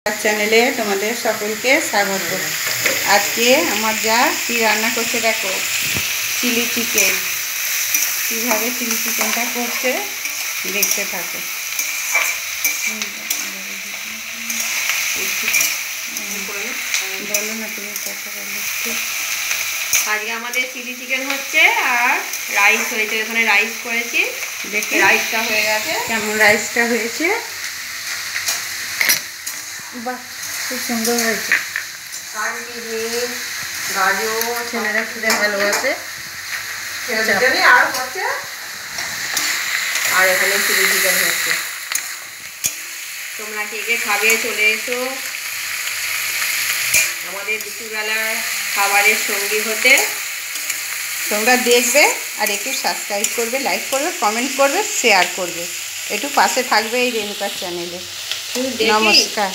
চ্যানেলে তোমাদের সকলকে স্বাগত। আজকে আমার যা কি রান্না করছে দেখো, চিলি চিকেন। কীভাবে চিলি চিকেনটা করছে দেখতে থাকো। বলো না, তুমি কথা বলো। আজকে আমাদের চিলি চিকেন হচ্ছে আর রাইস হয়েছে। এখানে রাইস করেছি, দেখে রাইসটা হয়ে গেছে। কেমন রাইসটা হয়েছে? বাহ, খুব সুন্দর হয়েছে। গাজর ছেলেরা খেতে ভালোবাসে। আর হচ্ছে, আর এখানে চিলি চিকেন হচ্ছে। তোমরা কে কে খাবে চলে এসো আমাদের দুপুরবেলার খাবারের সঙ্গী হতে। তোমরা দেখবে আর একটু সাবস্ক্রাইব করবে, লাইক করবে, কমেন্ট করবে, শেয়ার করবে, একটু পাশে থাকবে এই রেণুকার চ্যানেলে। নমস্কার।